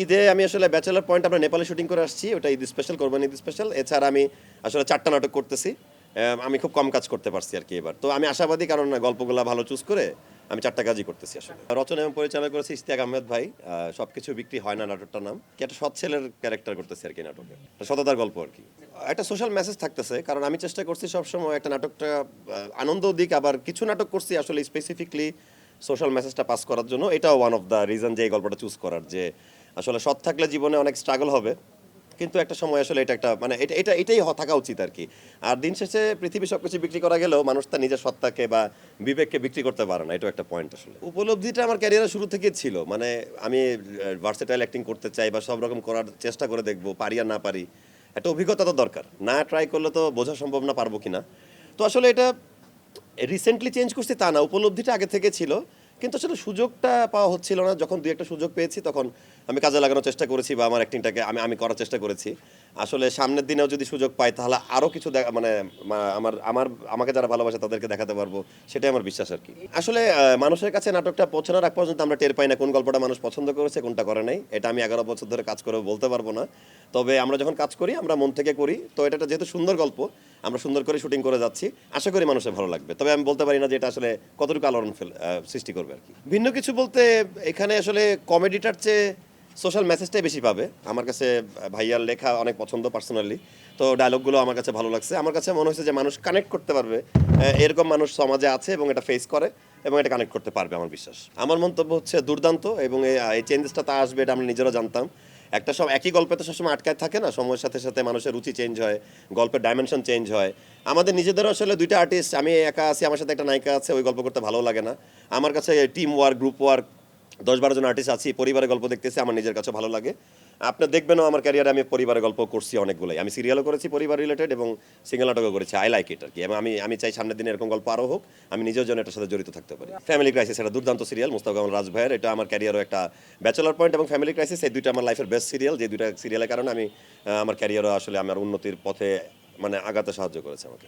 ঈদে আমি আসলে ব্যাচেলর পয়েন্ট আমরা নেপালে শুটিং করে আসছি, ওটা ঈদ স্পেশাল, কোরবানি ঈদ স্পেশাল। এছাড়া আমি আসলে 4টা নাটক করতেছি। আমি খুব কম কাজ করতে পারছি আর কি এবার। তো আমি আশাবাদী, কারণ গল্পগুলো ভালো চুজ করে আমি 4টা কাজই করতেছি আসলে। রচনা এবং পরিচালনা করেছি ইশতিয়াক আহমেদ ভাই। সবকিছু বিক্রি হয় না নাটকটার নাম, কি একটা সৎ ছেলের ক্যারেক্টার করতেছি আর কি নাটকে, সততার গল্প আর কি। একটা সোশ্যাল মেসেজ থাকতেছে, কারণ আমি চেষ্টা করছি সবসময় একটা নাটকটা আনন্দ দিক, আবার কিছু নাটক করছি আসলে স্পেসিফিকলি সোশ্যাল মেসেজটা পাস করার জন্য। এটাও ওয়ান অফ দ্য রিজন যে এই গল্পটা চুজ করার, যে আসলে সৎ থাকলে জীবনে অনেক স্ট্রাগল হবে, কিন্তু একটা সময় আসলে এটা একটা মানে এটাই থাকা উচিত আর কি। আর দিন শেষে পৃথিবী সব কিছু বিক্রি করা গেলেও মানুষ তার নিজের সত্তাকে বা বিবেককে বিক্রি করতে পারে না, এটাও একটা পয়েন্ট আসলে। উপলব্ধিটা আমার ক্যারিয়ারের শুরু থেকে ছিল, মানে আমি ভার্সেটাইল অ্যাক্টিং করতে চাই বা সব রকম করার চেষ্টা করে দেখবো, পারি আর না পারি, একটা অভিজ্ঞতা তো দরকার, না ট্রাই করলে তো বোঝা সম্ভব না পারবো কিনা। তো আসলে এটা রিসেন্টলি চেঞ্জ করছি তা না, উপলব্ধিটা আগে থেকে ছিল, কিন্তু আসলে সুযোগটা পাওয়া হচ্ছিল না। যখন দুই একটা সুযোগ পেয়েছি তখন আমি কাজে লাগানোর চেষ্টা করেছি, বা আমার অ্যাক্টিংটাকে আমি আমি করার চেষ্টা করেছি। আসলে সামনের দিনেও যদি সুযোগ পাই তাহলে আরও কিছু মানে আমার আমার আমাকে যারা ভালোবাসে তাদেরকে দেখাতে পারবো, সেটাই আমার বিশ্বাস আর কি। আসলে মানুষের কাছে নাটকটা পৌঁছানোর আগ পর্যন্ত আমরা টের পাই না কোন গল্পটা মানুষ পছন্দ করেছে কোনটা করে নাই। এটা আমি 11 বছর ধরে কাজ করে বলতে পারবো না। তবে আমরা যখন কাজ করি আমরা মন থেকে করি, তো এটা যেহেতু সুন্দর গল্প, আমরা সুন্দর করে শুটিং করে যাচ্ছি, আশা করি মানুষের ভালো লাগবে। তবে আমি বলতে পারি না যে এটা আসলে কতটুকু আলোড়ন সৃষ্টি করবে আর কি। ভিন্ন কিছু বলতে এখানে আসলে কমেডিটার চেয়ে সোশ্যাল মেসেজটাই বেশি পাবে আমার কাছে। ভাইয়ার লেখা অনেক পছন্দ পার্সোনালি, তো ডায়লগগুলো আমার কাছে ভালো লাগছে। আমার কাছে মনে হয়েছে যে মানুষ কানেক্ট করতে পারবে, এরকম মানুষ সমাজে আছে এবং এটা ফেস করে এবং এটা কানেক্ট করতে পারবে, আমার বিশ্বাস। আমার মন্তব্য হচ্ছে দুর্দান্ত, এবং এই চেঞ্জেসটা তা আসবে এটা আমরা নিজেরা জানতাম। একটা সব একই গল্পে তো সবসময় আটকায় থাকে না, সময়ের সাথে সাথে মানুষের রুচি চেঞ্জ হয়, গল্পের ডাইমেনশন চেঞ্জ হয়। আমাদের নিজেদেরও আসলে দুইটা আর্টিস্ট, আমি একা আছি, আমার সাথে একটা নায়িকা আছে, ওই গল্প করতে ভালো লাগে না। আমার কাছে টিম ওয়ার্ক, গ্রুপ ওয়ার্ক, 10-12 জন আর্টিস্ট আছি, পরিবারের গল্প দেখতেছি, আমার নিজের কাছে ভালো লাগে। আপনি দেখবেনও আমার ক্যারিয়ারে আমি পরিবারের গল্প করছি অনেকগুলোই, আমি সিরিয়ালও করেছি পরিবার রিলেটেড এবং সিঙ্গেল নাটকও করেছি। আই লাইক ইট আর কি, এবং আমি চাই সামনের দিনে এরকম গল্প আরও হোক, আমি নিজেও যেন এটার সাথে জড়িত থাকতে পারি। ফ্যামিলি ক্রাইসিস একটা দুর্দান্ত সিরিয়াল, মুস্তাফা কামাল রাজ ভাইয়ের। এটা আমার ক্যারিয়ারও একটা ব্যাচেলর পয়েন্ট এবং ফ্যামিলি ক্রাইসিস, এই দুইটা আমার লাইফের বেস্ট সিরিয়াল, যে দুইটা সিরিয়ালের কারণে আমি আমার ক্যারিয়ারও আসলে আমার উন্নতির পথে মানে আগাতে সাহায্য করেছে আমাকে।